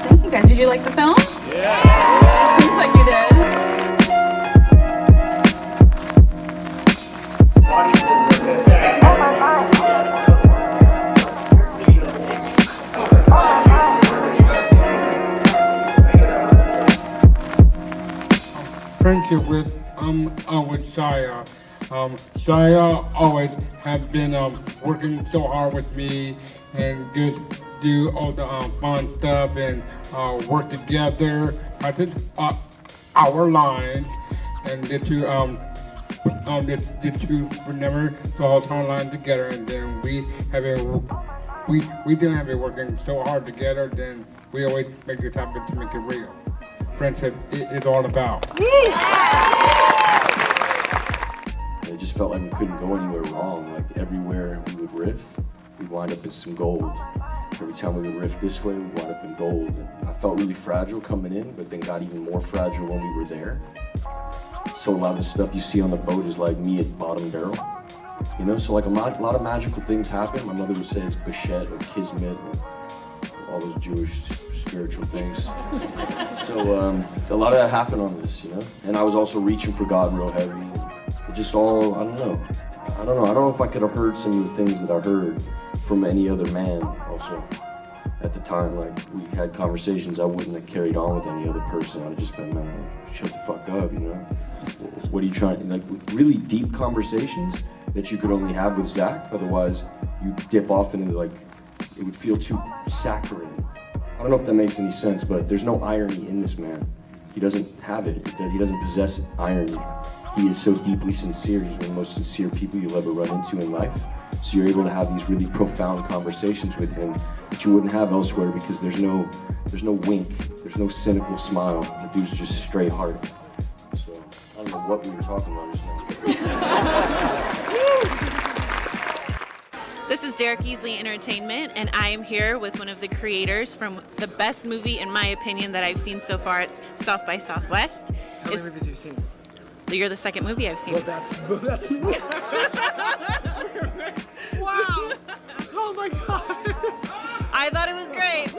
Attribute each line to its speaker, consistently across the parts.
Speaker 1: Thank you guys. Did you like the film? Yeah. Seems like you did.
Speaker 2: Friendship with Shia. Shia always has been working so hard with me and just do all the fun stuff and work together, practice our lines, and get to remember the whole time line together. And then we didn't have it working so hard together. Then we always make it happen to make it real. Friendship is all about.
Speaker 3: It just felt like we couldn't go anywhere wrong. Like everywhere we would riff, we'd wind up in some gold. Every time we would riff this way, we'd wind up in gold. And I felt really fragile coming in, but then got even more fragile when we were there. So a lot of the stuff you see on the boat is like me at bottom barrel. You know, so like a lot of magical things happen. My mother would say it's Bashet or Kismet or all those Jewish spiritual things. So a lot of that happened on this, you know? And I was also reaching for God real heavy. It just all, I don't know. I don't know if I could have heard some of the things that I heard from any other man also. At the time, like, we had conversations I wouldn't have carried on with any other person. I'd have just been, man, shut the fuck up, you know? What are you trying, like, really deep conversations that you could only have with Zach, otherwise you dip off into, like, it would feel too saccharine. I don't know if that makes any sense, but there's no irony in this man. He doesn't have it, he doesn't possess irony. He is so deeply sincere. He's one of the most sincere people you'll ever run into in life. So you're able to have these really profound conversations with him that you wouldn't have elsewhere because there's no wink, there's no cynical smile. The dude's just straight heart. So I don't know what we were talking about just now.
Speaker 4: This is Derek Easley Entertainment, and I am here with one of the creators from the best movie, in my opinion, that I've seen so far at South by Southwest.
Speaker 5: How many movies have you seen?
Speaker 4: You're the second movie I've seen.
Speaker 5: Well, that's wow! Oh my god!
Speaker 4: I thought it was great.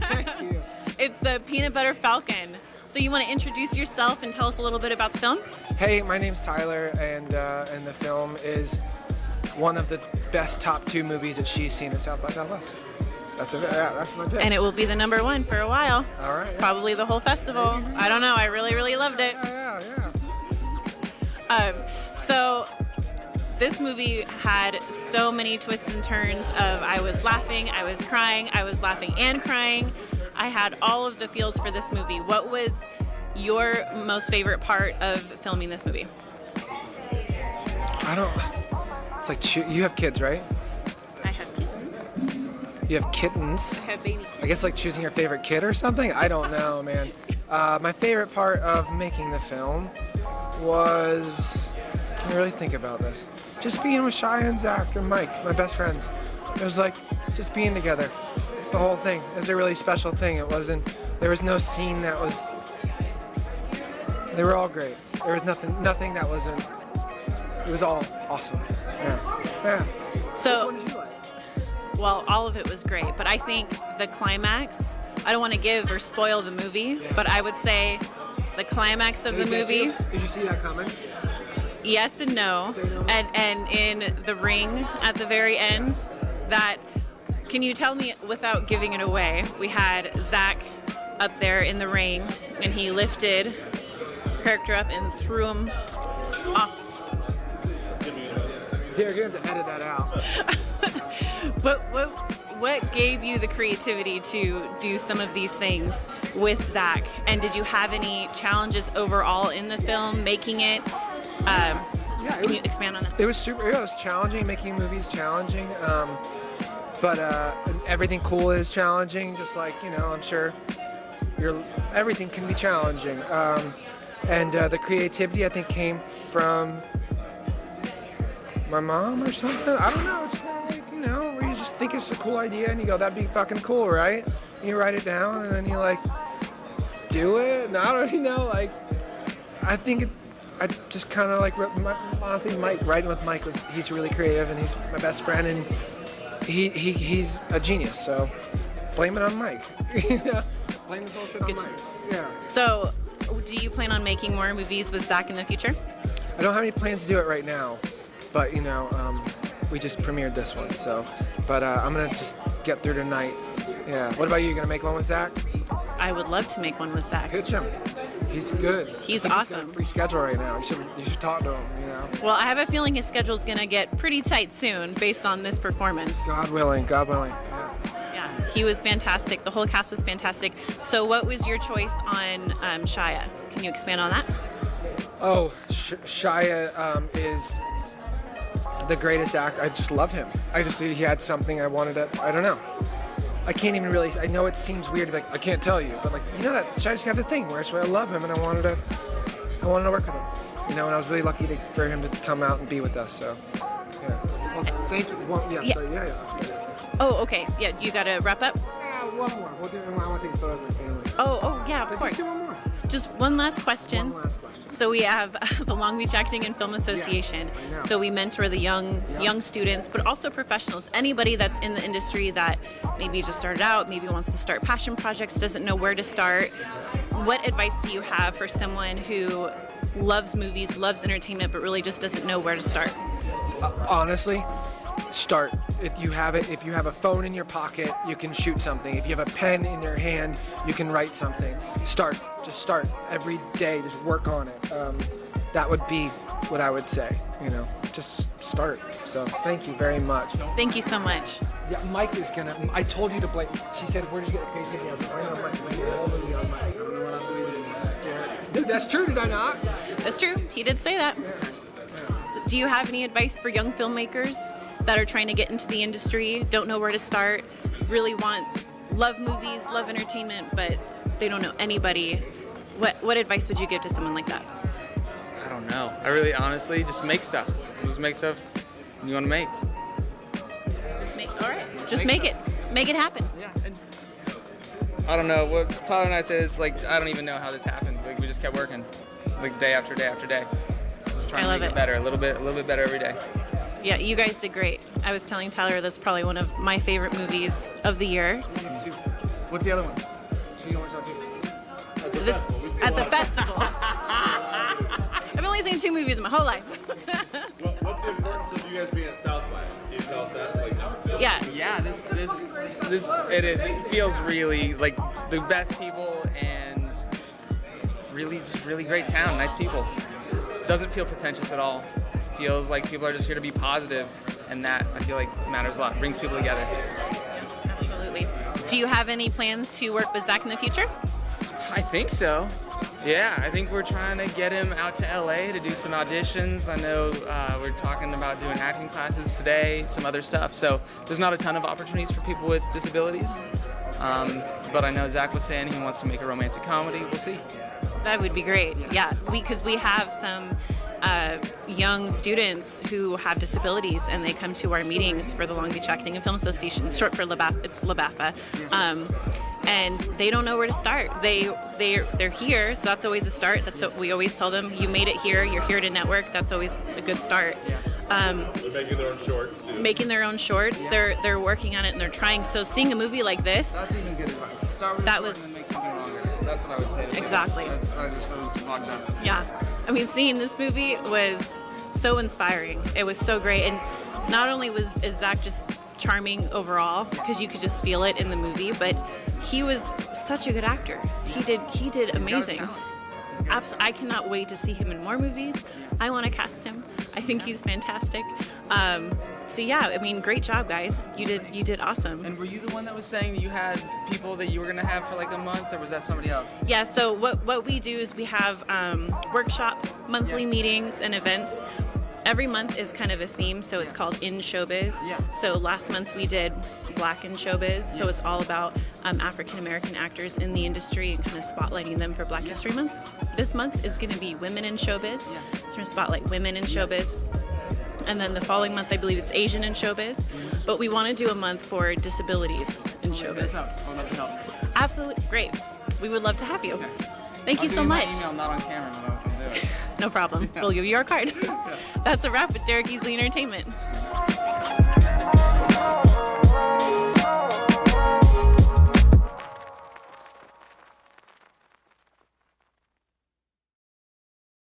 Speaker 5: Thank you.
Speaker 4: It's the Peanut Butter Falcon. So you want to introduce yourself and tell us a little bit about the film?
Speaker 5: Hey, my name's Tyler, and the film is one of the best top 2 movies that she's seen at South by Southwest. That's my pick.
Speaker 4: And it will be the #1 for a while.
Speaker 5: All right. Yeah.
Speaker 4: Probably the whole festival. I don't know. I really, really loved it.
Speaker 5: Yeah.
Speaker 4: So this movie had so many twists and turns of I was laughing, I was crying, I was laughing and crying. I had all of the feels for this movie. What was your most favorite part of filming this movie?
Speaker 5: It's like you have kids, right?
Speaker 4: I have kittens.
Speaker 5: You have kittens.
Speaker 4: I have baby.
Speaker 5: I guess like choosing your favorite kid or something? I don't know, man. My favorite part of making the film was, let me really think about this, just being with Shia and Zach and Mike, my best friends. It was like just being together, the whole thing. It was a really special thing. There was no scene that was, they were all great. There was nothing that wasn't, it was all awesome. Yeah.
Speaker 4: So,
Speaker 5: which one did you like?
Speaker 4: well, all of it was great, but I think the climax, I don't want to give or spoil the movie, but I would say the climax of the movie.
Speaker 5: Did you see that coming?
Speaker 4: Yes and no. And in the ring at the very end, that, can you tell me without giving it away? We had Zach up there in the ring, and he lifted character up and threw him off.
Speaker 5: Derek, you have to edit that out.
Speaker 4: But what gave you the creativity to do some of these things with Zach? And did you have any challenges overall in the film, making it? Can you expand on that?
Speaker 5: It was it was challenging, making movies challenging. But everything cool is challenging, just like, I'm sure everything can be challenging. And the creativity, I think, came from my mom or something. I don't know. It's kind of like, where you just think it's a cool idea and you go, that'd be fucking cool, right? And you write it down and then you do it. And I don't really know. I think I just kind of honestly, Mike, writing with Mike he's really creative and he's my best friend and he's a genius. So blame it on Mike. Blame this whole shit on Mike. Yeah.
Speaker 4: So, do you plan on making more movies with Zach in the future?
Speaker 5: I don't have any plans to do it right now, but we just premiered this one, so. But I'm gonna just get through tonight. Yeah. What about you? You gonna make one with Zach?
Speaker 4: I would love to make one with Zach.
Speaker 5: Pitch him. He's good.
Speaker 4: He's
Speaker 5: I think
Speaker 4: awesome.
Speaker 5: He's got a free schedule right now. You should talk to him.
Speaker 4: Well, I have a feeling his schedule's gonna get pretty tight soon, based on this performance.
Speaker 5: God willing. God willing.
Speaker 4: Yeah, he was fantastic. The whole cast was fantastic. So, what was your choice on Shia? Can you expand on that?
Speaker 5: Oh, Shia is the greatest actor. I just love him. He had something I wanted to. I don't know. I can't even really. I know it seems weird. Like I can't tell you, but that Shia just had the thing where I love him and I wanted to work with him. And I was really lucky for him to come out and be with us. So, yeah. Well, thank you.
Speaker 4: Oh, okay. Yeah, you got to wrap up.
Speaker 5: Yeah, one more. I want to take a photo of my family.
Speaker 4: Oh, yeah, of course.
Speaker 5: Just do one more.
Speaker 4: Just one last question.
Speaker 5: One last question.
Speaker 4: So we have the Long Beach Acting and Film Association.
Speaker 5: Yes, I know.
Speaker 4: So we mentor the young students, but also professionals. Anybody that's in the industry that maybe just started out, maybe wants to start passion projects, doesn't know where to start. What advice do you have for someone who loves movies, loves entertainment, but really just doesn't know where to start?
Speaker 5: Honestly, start. If you have a phone in your pocket, you can shoot something. If you have a pen in your hand, you can write something. Start. Just start every day. Just work on it. That would be what I would say. Just start. So thank you very much.
Speaker 4: Thank you so much.
Speaker 5: Yeah, Mike is gonna. I told you to blame. She said, "Where did you get the creativity?" I was like, "I know Mike. Blame the whole movie on Mike." I don't know what I'm believing in. Derek. Dude, that's true. Did I not?
Speaker 4: That's true. He did say that.
Speaker 5: Yeah.
Speaker 4: Do you have any advice for young filmmakers that are trying to get into the industry, don't know where to start, really love movies, love entertainment, but they don't know anybody? What advice would you give to someone like that?
Speaker 6: I don't know. I really honestly just make stuff. Just make stuff you want to make.
Speaker 4: Just make it. Make it happen.
Speaker 6: Yeah. And I don't know. What Tyler and I said is I don't even know how this happened. We just kept working, day after day after day. Just trying to make it better, a little bit better every day.
Speaker 4: Yeah, you guys did great. I was telling Tyler that's probably one of my favorite movies of the year.
Speaker 5: What's the other one? She only saw two.
Speaker 4: At the festival. I've only seen 2 movies in my whole life.
Speaker 7: What's the importance of you guys being at South by? Can you tell us that?
Speaker 6: Yeah. This it is. It feels really like the best people and really great town. Nice people. Doesn't feel pretentious at all. Feels like people are just here to be positive, and that I feel like matters a lot. Brings people together.
Speaker 4: Absolutely. Do you have any plans to work with Zach in the future?
Speaker 6: I think so. Yeah, I think we're trying to get him out to LA to do some auditions. I know we're talking about doing acting classes today, some other stuff. So there's not a ton of opportunities for people with disabilities. But I know Zach was saying he wants to make a romantic comedy. We'll see.
Speaker 4: That would be great. Yeah, because we have some young students who have disabilities, and they come to our meetings for the Long Beach Acting and Film Association, short for LABAFA. It's LABAFA. And they don't know where to start. They're here, so that's always a start. That's what we always tell them. You made it here. You're here to network. That's always a good start.
Speaker 7: They're making their own shorts too.
Speaker 4: Making their own shorts. Yeah. They're working on it and they're trying. So seeing a movie like this,
Speaker 6: that's even good advice. Start with
Speaker 4: that
Speaker 6: and then make something longer. That's what I would say.
Speaker 4: Exactly.
Speaker 6: I was fogged up.
Speaker 4: Yeah, I mean, seeing this movie was so inspiring. It was so great, and not only is Zach just charming overall, because you could just feel it in the movie, but he was such a good actor. He did amazing. Absolutely, I cannot wait to see him in more movies. I want to cast him. I think he's fantastic. So yeah, I mean, great job, guys. You did awesome.
Speaker 6: And were you the one that was saying that you had people that you were gonna have for like a month, or was that somebody else?
Speaker 4: Yeah. So what we do is we have workshops, monthly meetings, and events. Every month is kind of a theme, so it's called In Showbiz.
Speaker 6: Yeah.
Speaker 4: So last month we did Black in Showbiz, so it's all about African American actors in the industry and kind of spotlighting them for Black History Month. This month is going to be Women in Showbiz, so we're going to spotlight women in showbiz. And then the following month, I believe it's Asian in showbiz. But we want to do a month for disabilities in showbiz.
Speaker 6: I would love to help.
Speaker 4: Absolutely, great. We would love to have you.
Speaker 6: Okay.
Speaker 4: Thank you so much.
Speaker 6: I'll email, not on camera, but I'll do it.
Speaker 4: No problem. We'll give you our card. That's a wrap with Derek Easley Entertainment.